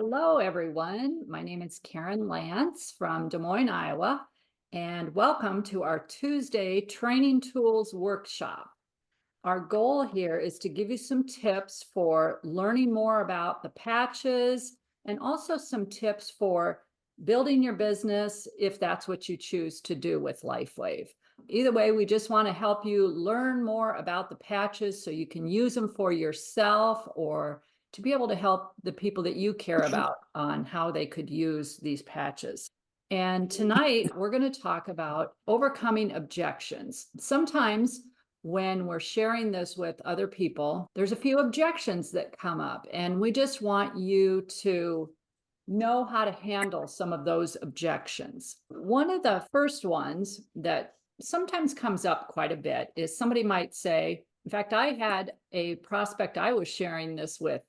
Hello, everyone. My name is Karen Lance from Des Moines, Iowa, and welcome to our Tuesday Training Tools Workshop. Our goal here is to give you some tips for learning more about the patches and also some tips for building your business if that's what you choose to do with LifeWave. Either way, we just want to help you learn more about the patches so you can use them for yourself or to be able to help the people that you care about on how they could use these patches. And tonight, we're going to talk about overcoming objections. Sometimes when we're sharing this with other people, there's a few objections that come up, and we just want you to know how to handle some of those objections. One of the first ones that sometimes comes up quite a bit is somebody might say, in fact, I had a prospect I was sharing this with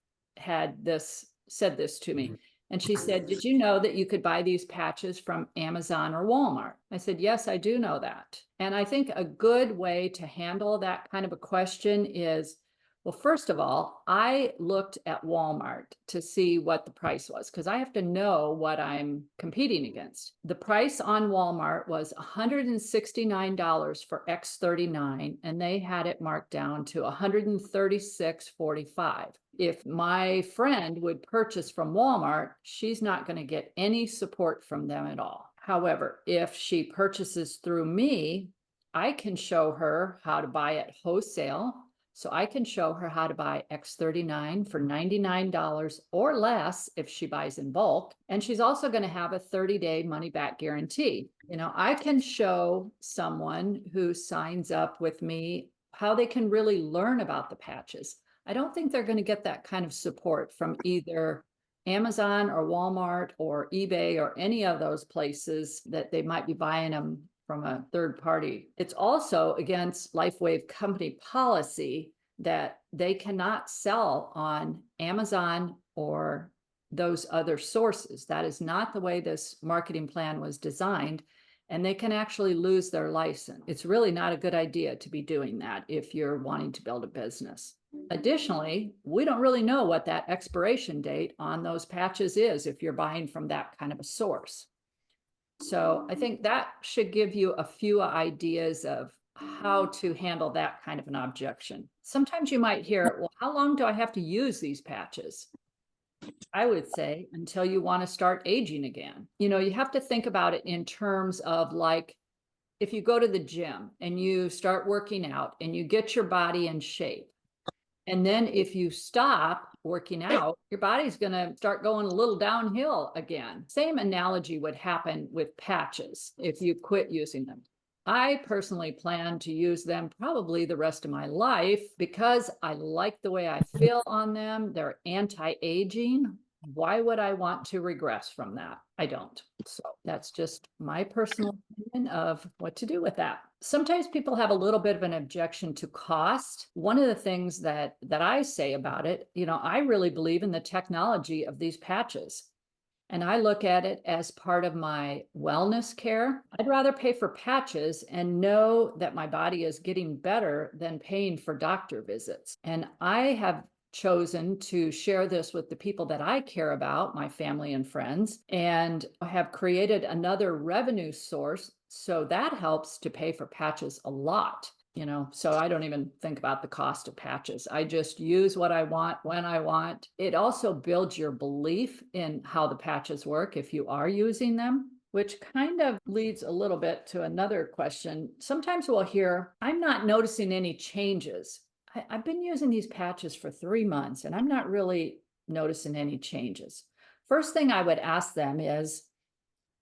said this to me. And she said, "Did you know that you could buy these patches from Amazon or Walmart?" I said, "Yes, I do know that." And I think a good way to handle that kind of a question is, well, first of all, I looked at Walmart to see what the price was because I have to know what I'm competing against. The price on Walmart was $169 for X39, and they had it marked down to $136.45. If my friend would purchase from Walmart, she's not going to get any support from them at all. However, if she purchases through me, I can show her how to buy at wholesale. So I can show her how to buy X39 for $99 or less if she buys in bulk. And she's also going to have a 30-day money-back guarantee. I can show someone who signs up with me how they can really learn about the patches. I don't think they're going to get that kind of support from either Amazon or Walmart or eBay or any of those places that they might be buying them from a third party. It's also against LifeWave company policy that they cannot sell on Amazon or those other sources. That is not the way this marketing plan was designed, and they can actually lose their license. It's really not a good idea to be doing that if you're wanting to build a business. Additionally, we don't really know what that expiration date on those patches is if you're buying from that kind of a source. So I think that should give you a few ideas of how to handle that kind of an objection. Sometimes you might hear, well, how long do I have to use these patches? I would say until you want to start aging again. You have to think about it in terms of like, if you go to the gym and you start working out and you get your body in shape, and then if you stop working out, your body's going to start going a little downhill again. Same analogy would happen with patches if you quit using them. I personally plan to use them probably the rest of my life because I like the way I feel on them. They're anti-aging. Why would I want to regress from that? I don't. So that's just my personal opinion of what to do with that. Sometimes people have a little bit of an objection to cost. One of the things that I say about it, I really believe in the technology of these patches. And I look at it as part of my wellness care. I'd rather pay for patches and know that my body is getting better than paying for doctor visits. And I have chosen to share this with the people that I care about, my family and friends, and have created another revenue source. So that helps to pay for patches a lot. So I don't even think about the cost of patches. I just use what I want when I want. It also builds your belief in how the patches work if you are using them, which kind of leads a little bit to another question. Sometimes we'll hear, "I'm not noticing any changes. I've been using these patches for 3 months and I'm not really noticing any changes." First thing I would ask them is,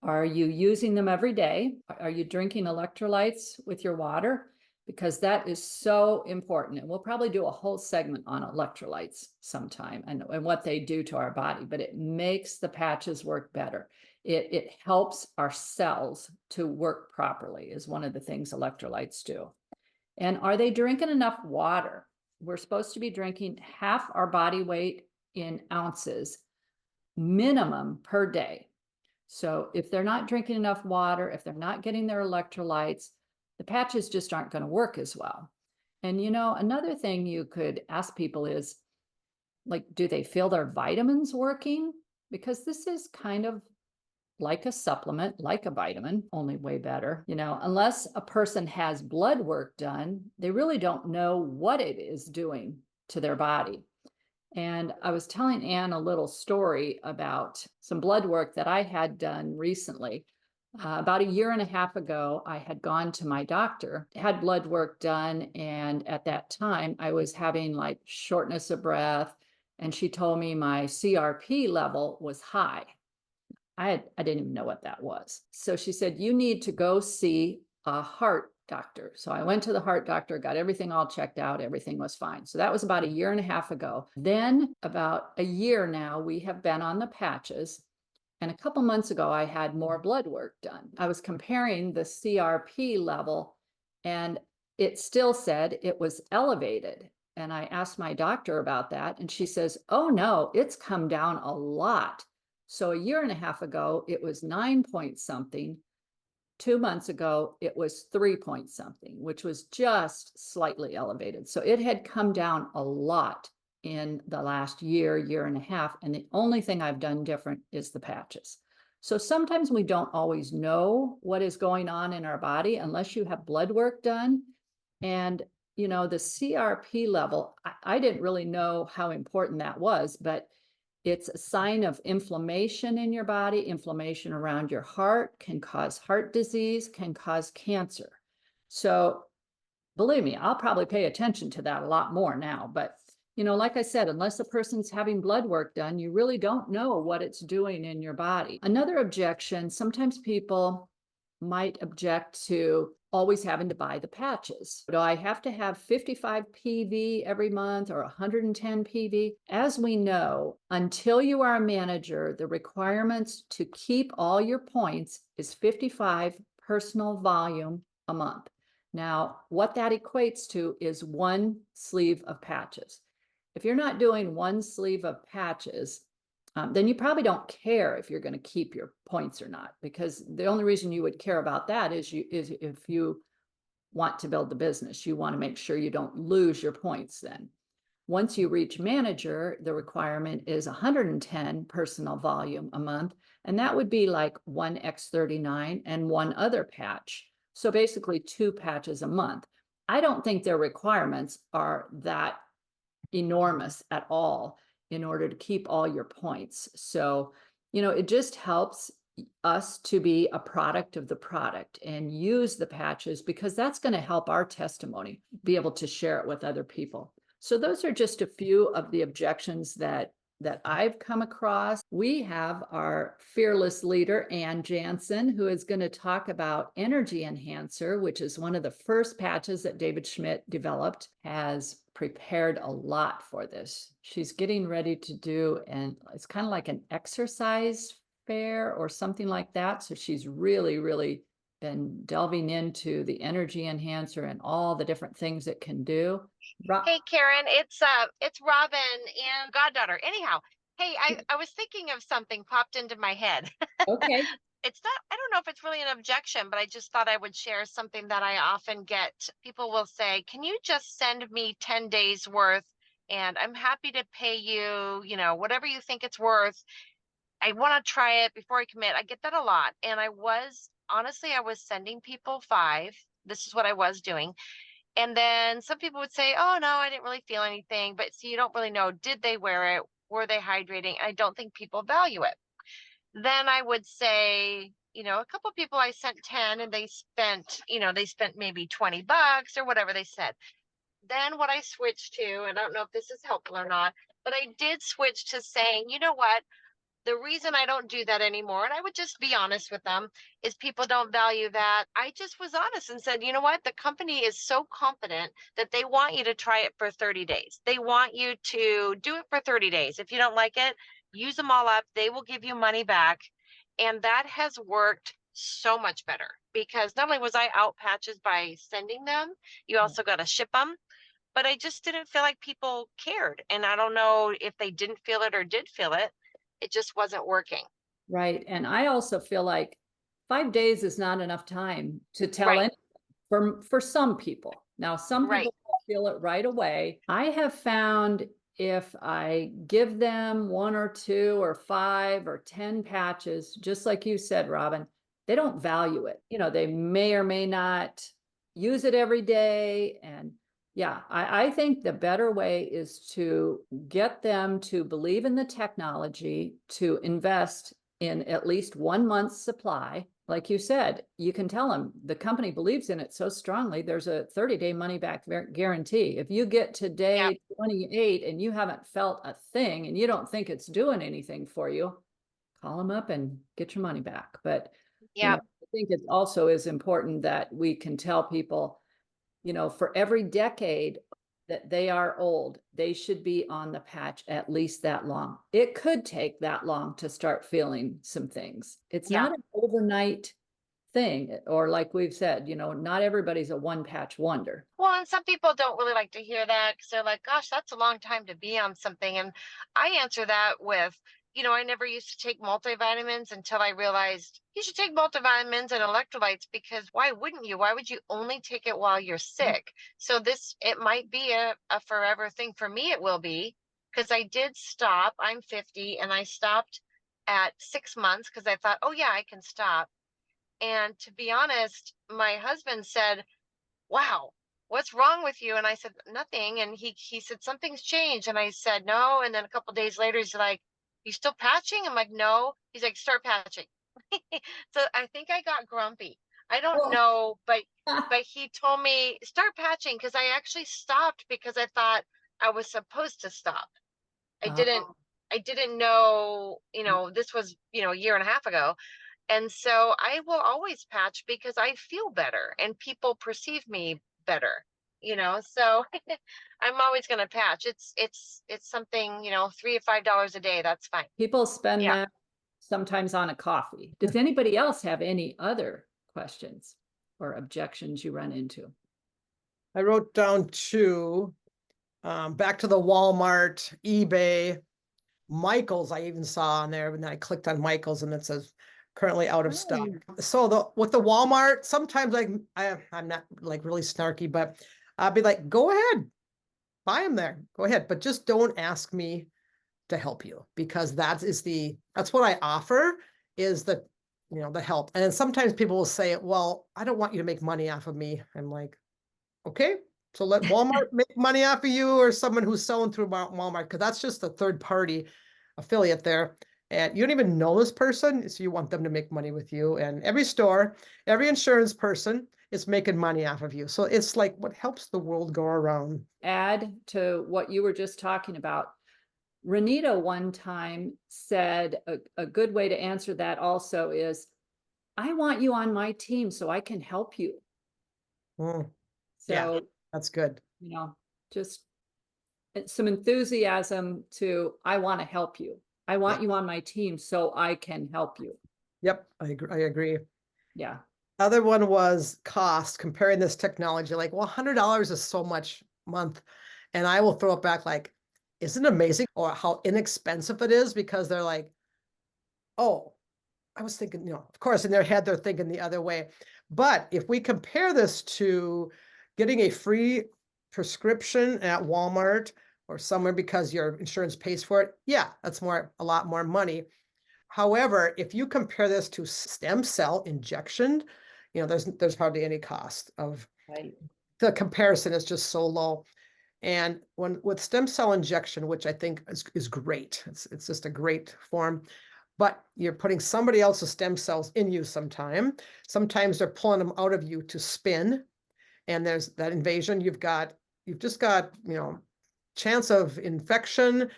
are you using them every day? Are you drinking electrolytes with your water? Because that is so important. And we'll probably do a whole segment on electrolytes sometime and what they do to our body, but it makes the patches work better. It helps our cells to work properly is one of the things electrolytes do. And are they drinking enough water? We're supposed to be drinking half our body weight in ounces minimum per day. So if they're not drinking enough water, if they're not getting their electrolytes, the patches just aren't going to work as well. And another thing you could ask people is, like, do they feel their vitamins working? because this is kind of like a supplement, like a vitamin, only way better. Unless a person has blood work done, they really don't know what it is doing to their body. And I was telling Anne a little story about some blood work that I had done recently. About a year and a half ago, I had gone to my doctor, had blood work done. And at that time, I was having like shortness of breath. And she told me my CRP level was high. I didn't even know what that was. So she said, you need to go see a heart doctor. So I went to the heart doctor, got everything all checked out. Everything was fine. So that was about a year and a half ago. Then about a year now, we have been on the patches. And a couple months ago, I had more blood work done. I was comparing the CRP level, and it still said it was elevated. And I asked my doctor about that, and she says, oh no, it's come down a lot. So a year and a half ago, it was 9 point something. 2 months ago, it was 3 point something, which was just slightly elevated. So it had come down a lot in the last year, year and a half. And the only thing I've done different is the patches. So sometimes we don't always know what is going on in our body unless you have blood work done. And, the CRP level, I didn't really know how important that was, but it's a sign of inflammation in your body. Inflammation around your heart can cause heart disease, can cause cancer. So believe me, I'll probably pay attention to that a lot more now. But, like I said, unless a person's having blood work done, you really don't know what it's doing in your body. Another objection, sometimes people might object to always having to buy the patches. Do I have to have 55 PV every month or 110 PV? As we know, until you are a manager, the requirements to keep all your points is 55 personal volume a month. Now, what that equates to is one sleeve of patches. If you're not doing one sleeve of patches, then you probably don't care if you're going to keep your points or not, because the only reason you would care about that is if you want to build the business. You want to make sure you don't lose your points then. Once you reach manager, the requirement is 110 personal volume a month, and that would be like one X39 and one other patch. So basically 2 patches a month. I don't think their requirements are that enormous at all in order to keep all your points. So, it just helps us to be a product of the product and use the patches, because that's going to help our testimony, be able to share it with other people. So those are just a few of the objections that I've come across. We have our fearless leader, Ann Jansen, who is going to talk about Energy Enhancer, which is one of the first patches that David Schmidt developed, has prepared a lot for this. She's getting ready to do, and it's kind of like an exercise fair or something like that. So she's really, really been delving into the Energy Enhancer and all the different things it can do. Hey Karen, it's Robin and goddaughter. Anyhow, hey, I was thinking of something popped into my head. Okay. It's not, I don't know if it's really an objection, but I just thought I would share something that I often get. People will say, can you just send me 10 days worth? And I'm happy to pay you, whatever you think it's worth. I want to try it before I commit. I get that a lot. And I was sending people 5. This is what I was doing. And then some people would say, oh, no, I didn't really feel anything. But see, you don't really know. Did they wear it? Were they hydrating? I don't think people value it. Then I would say, a couple of people I sent 10 and they spent maybe $20 or whatever they said. Then what I switched to, and I don't know if this is helpful or not, but I did switch to saying, you know what? The reason I don't do that anymore, and I would just be honest with them, is people don't value that. I just was honest and said, you know what? The company is so confident that they want you to try it for 30 days. They want you to do it for 30 days. If you don't like it, use them all up. They will give you money back. And that has worked so much better, because not only was I out patches by sending them, you also got to ship them. But I just didn't feel like people cared. And I don't know if they didn't feel it or did feel it. It just wasn't working. Right. And I also feel like 5 days is not enough time to tell Right. anyone for some people. Now, some Right. people feel it right away. I have found if I give them 1 or 2 or 5 or 10 patches, just like you said, Robin, they don't value it. They may or may not use it every day. And yeah, I think the better way is to get them to believe in the technology, to invest in at least 1 month's supply. Like you said, you can tell them the company believes in it so strongly. There's a 30-day money back guarantee. If you get to Yep. day 28 and you haven't felt a thing and you don't think it's doing anything for you, call them up and get your money back. But, Yep. I think it also is important that we can tell people, for every decade that they are old, they should be on the patch at least that long. It could take that long to start feeling some things. It's Yeah. not an overnight thing, or like we've said, not everybody's a one patch wonder. Well, and some people don't really like to hear that because they're like, gosh, that's a long time to be on something. And I answer that with, I never used to take multivitamins until I realized you should take multivitamins and electrolytes because why wouldn't you? Why would you only take it while you're sick? So it might be a forever thing. For me, it will be because I did stop. I'm 50 and I stopped at 6 months because I thought, oh, yeah, I can stop. And to be honest, my husband said, wow, what's wrong with you? And I said, nothing. And he said, something's changed. And I said, no. And then a couple days later, he's like, you still patching? I'm like, no. He's like, start patching. So I think I got grumpy. I don't Well, know, but he told me start patching because I actually stopped because I thought I was supposed to stop. I didn't oh, I didn't know, this was, a year and a half ago. And so I will always patch because I feel better and people perceive me better, so I'm always going to patch. It's something, $3 or $5 a day. That's fine. people spend Yeah. that sometimes on a coffee. Does anybody else have any other questions or objections you run into? I wrote down 2, back to the Walmart, eBay, Michael's. I even saw on there, and then I clicked on Michael's and it says currently out of stock. So with the Walmart, sometimes I'm not like really snarky, but I'll be like, go ahead, buy them there, go ahead, but just don't ask me to help you, because that's what I offer, is the help. And then sometimes people will say, well, I don't want you to make money off of me. I'm like, okay, so let Walmart make money off of you, or someone who's selling through Walmart, because that's just a third party affiliate there. And you don't even know this person, so you want them to make money with you. And every store, every insurance person is making money off of you. So it's like what helps the world go around. Add to what you were just talking about. Renita one time said a good way to answer that also is, I want you on my team so I can help you. Yeah, So, that's good. Just some enthusiasm to, I want to help you. I want you on my team so I can help you. Yep, I agree. Yeah. Other one was cost, comparing this technology, like, well, $100 is so much a month. And I will throw it back like, isn't it amazing, or how inexpensive it is? Because they're like, oh, I was thinking, of course, in their head, they're thinking the other way. But if we compare this to getting a free prescription at Walmart or somewhere because your insurance pays for it, yeah, that's a lot more money. However, if you compare this to stem cell injection, there's hardly any cost of Right. the comparison is just so low. And with stem cell injection, which I think is great, it's just a great form, but you're putting somebody else's stem cells in you sometime. Sometimes they're pulling them out of you to spin. And there's that invasion. You've just got, chance of infection.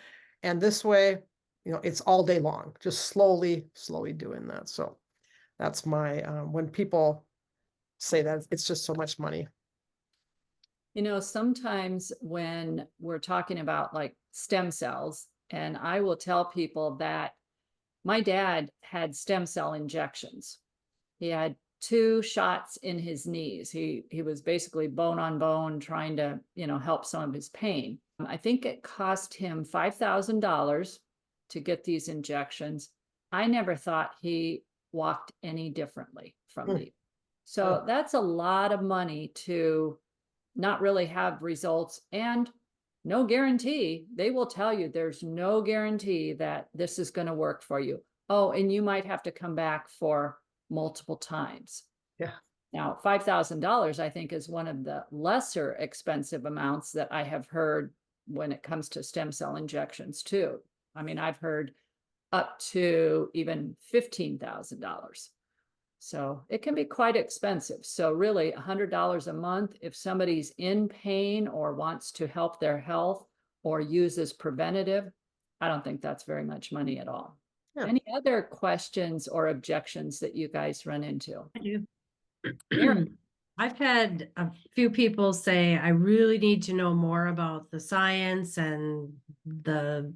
And this way, it's all day long, just slowly doing that. So that's my, when people say that, it's just so much money. Sometimes when we're talking about like stem cells, and I will tell people that my dad had stem cell injections. He had 2 shots in his knees. He was basically bone on bone trying to, help some of his pain. I think it cost him $5,000 to get these injections. I never thought he walked any differently from these. So that's a lot of money to not really have results and no guarantee. They will tell you there's no guarantee that this is going to work for you. Oh, and you might have to come back for multiple times. Yeah. Now, $5,000, I think, is one of the lesser expensive amounts that I have heard when it comes to stem cell injections too. I mean, I've heard up to even $15,000. So it can be quite expensive. So really $100 a month, if somebody's in pain or wants to help their health or uses preventative, I don't think that's very much money at all. Yeah. Any other questions or objections that you guys run into? I do. Erin. I've had a few people say, I really need to know more about the science and the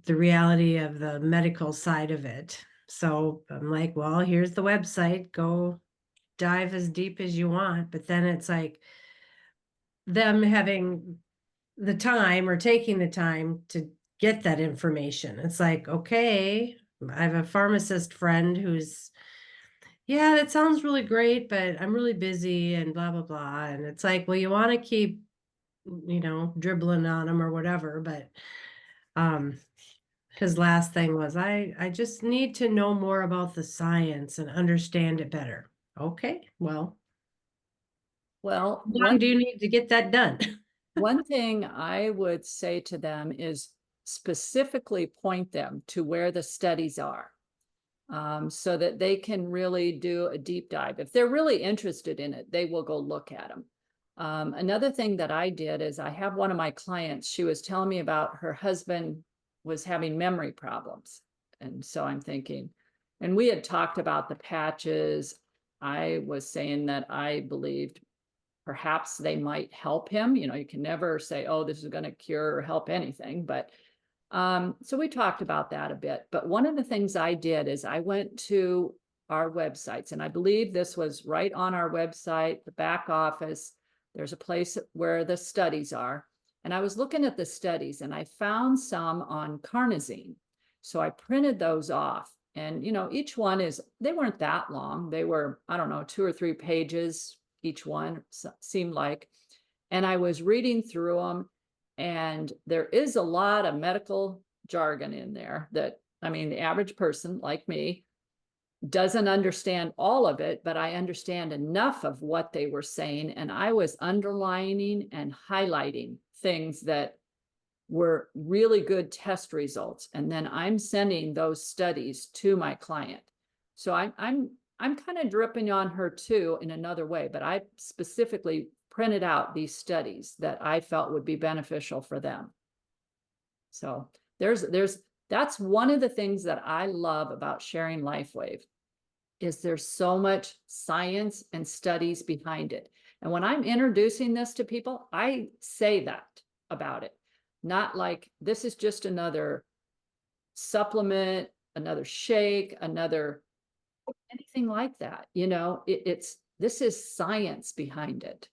reality of the medical side of it. So I'm like, well, here's the website, go dive as deep as you want. But then it's like them having the time or taking the time to get that information. It's like, okay, I have a pharmacist friend who's, yeah, that sounds really great, but I'm really busy and blah, blah, blah. And it's like, well, you want to keep, dribbling on them or whatever. But his last thing was, I just need to know more about the science and understand it better. Okay, well, Well, how long do you need to get that done? one thing I would say to them is specifically point them to where the studies are, so that they can really do a deep dive. If they're really interested in it, they will go look at them. Another thing that I did is I have one of my clients, she was telling me about her husband was having memory problems. And so I'm thinking, and we had talked about the patches. I was saying that I believed perhaps they might help him. You can never say, oh, this is going to cure or help anything. But so we talked about that a bit. But one of the things I did is I went to our websites, and I believe this was right on our website, the back office. There's a place where the studies are. And I was looking at the studies and I found some on carnosine. So I printed those off. And, each one they weren't that long. They were, I don't know, 2 or 3 pages, each one seemed like. And I was reading through them. And there is a lot of medical jargon in there that, the average person like me doesn't understand all of it, but I understand enough of what they were saying. And I was underlining and highlighting things that were really good test results. And then I'm sending those studies to my client. So I'm kind of dripping on her too in another way, but I specifically printed out these studies that I felt would be beneficial for them. So that's one of the things that I love about sharing LifeWave, is there's so much science and studies behind it. And when I'm introducing this to people, I say that about it, not like this is just another supplement, another shake, anything like that. This is science behind it,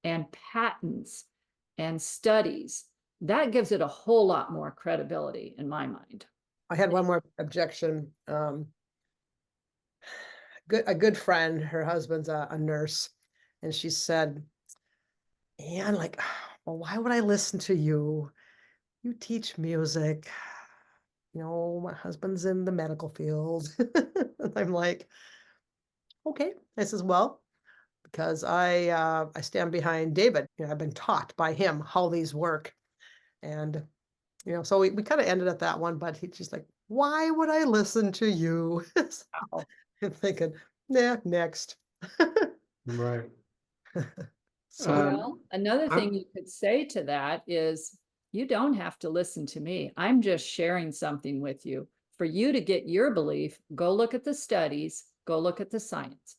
and patents and studies. That gives it a whole lot more credibility in my mind. I had one more objection. A good friend, her husband's a nurse, and she said, and like, well, why would I listen to you? You teach music. My husband's in the medical field. And I'm like, okay. I says, well, because I stand behind David. I've been taught by him how these work. And, so we kind of ended at that one, but he's just like, why would I listen to you? So I'm thinking, nah, next. Right. So Well, another thing you could say to that is, you don't have to listen to me. I'm just sharing something with you. For you to get your belief, go look at the studies, go look at the science.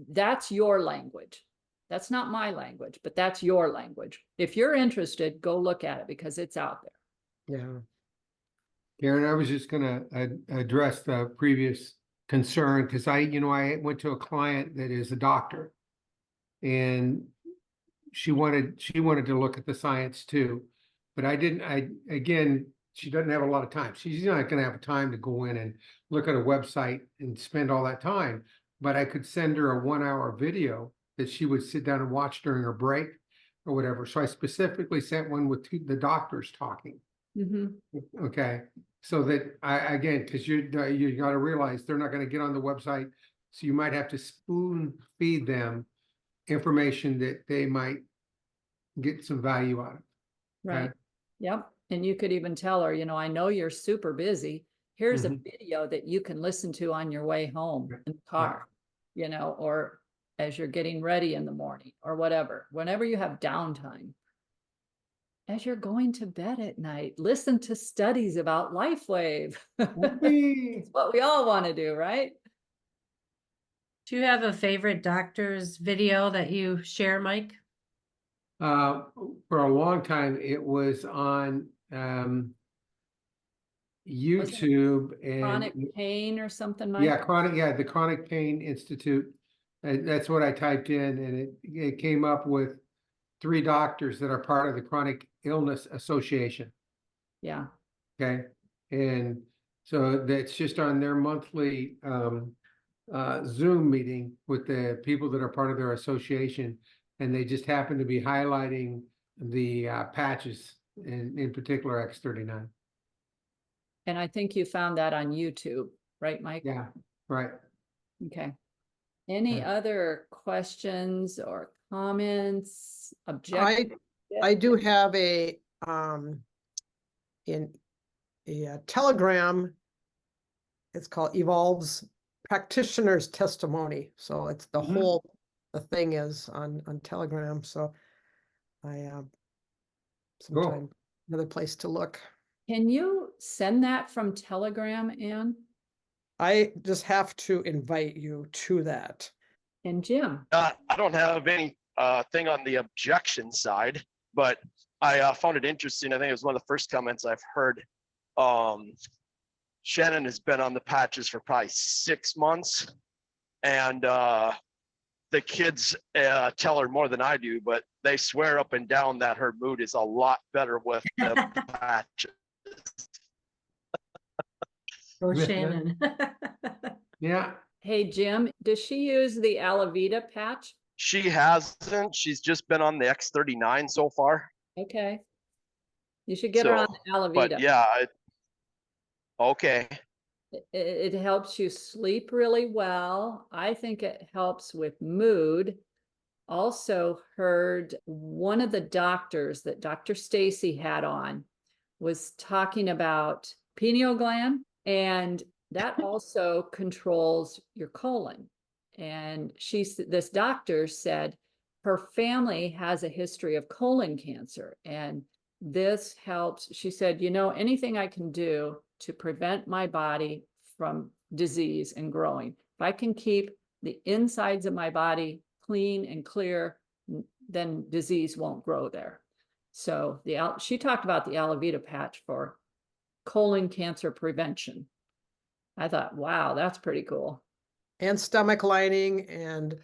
That's your language. That's not my language, but that's your language. If you're interested, go look at it because it's out there. yeah. Karen, I was just gonna address the previous concern, because I went to a client that is a doctor, and she wanted to look at the science too, but again, she doesn't have a lot of time. She's not going to have time to go in and look at a website and spend all that time, but I could send her a 1-hour video that she would sit down and watch during her break. or whatever. So I specifically sent one with the doctors talking. Mhm. Okay, so that again, because you got to realize they're not going to get on the website, so you might have to spoon feed them information that they might get some value out of. Right. Okay. Yep. And you could even tell her, I know you're super busy. Here's a Mhm. video that you can listen to on your way home Yeah. in the car, or as you're getting ready in the morning or whatever, whenever you have downtime. As you're going to bed at night, listen to studies about LifeWave. Whoopee. It's what we all want to do, right? Do you have a favorite doctor's video that you share, Mike? For a long time, it was on Was it YouTube Chronic and pain or something, Mike? yeah, the Chronic Pain Institute. And that's what I typed in, and it came up with 3 doctors that are part of the Chronic Illness Association. Yeah. Okay, and so that's just on their monthly Zoom meeting with the people that are part of their association, and they just happen to be highlighting the patches, in particular X39. And I think you found that on YouTube, right, Mike? Yeah, right. Okay. Any Yeah. other questions or comments, I objections? do have a in a Telegram. It's called Evolve's Practitioner's Testimony. So it's the Mhm. the thing is on Telegram. So I Cool. sometime another place to look. Can you send that from Telegram, Ann I just have to invite you to that. and Jim? I don't have any thing on the objection side, but I found it interesting. I think it was one of the first comments I've heard. Shannon has been on the patches for probably 6 months, and the kids tell her more than I do, but they swear up and down that her mood is a lot better with the patches. Go Yeah. Shannon. Yeah, Hey, Jim, does she use the Alavita patch? She hasn't. She's just been on the X39 so far. Okay. You should get her on So, the Alavita. but yeah, okay. It helps you sleep really well. I think it helps with mood. Also heard one of the doctors that Dr. Stacy had on was talking about pineal gland, and that also controls your colon. And this doctor said her family has a history of colon cancer, and this helps. She said, anything I can do to prevent my body from disease and growing, if I can keep the insides of my body clean and clear, then disease won't grow there. So she talked about the Alavita patch for colon cancer prevention. I thought, wow, that's pretty cool. And stomach lining, and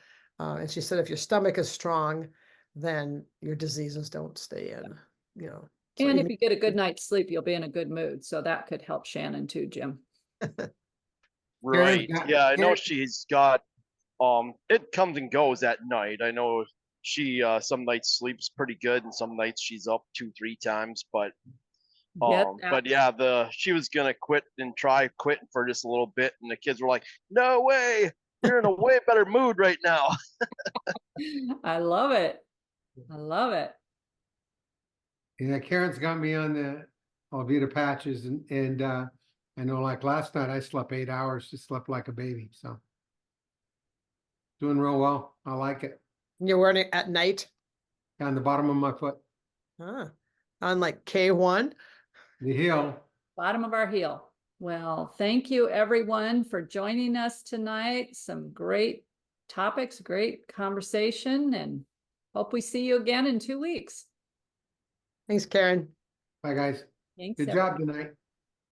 she said if your stomach is strong, then your diseases don't stay in. So And if even- you get a good night's sleep, you'll be in a good mood. So that could help Shannon too, Jim. Right. got- Yeah, I know Karen- she's got it comes and goes at night. I know she some nights sleeps pretty good and some nights she's up 2-3 times, but yeah, she was gonna quit and try quitting for just a little bit, and the kids were like, no way, you're in a way better mood right now. I love it. I love it. Yeah, Karen's got me on the Alvita patches, and I know, like last night I slept 8 hours, just slept like a baby, so doing real well. I like it. You're wearing it at night? On the bottom of my foot, On like K1? the heel. Bottom of our heel. Well, thank you everyone for joining us tonight. Some great topics, great conversation, and hope we see you again in 2 weeks. Thanks, Karen. Bye, guys. Thanks. Good everyone. job tonight.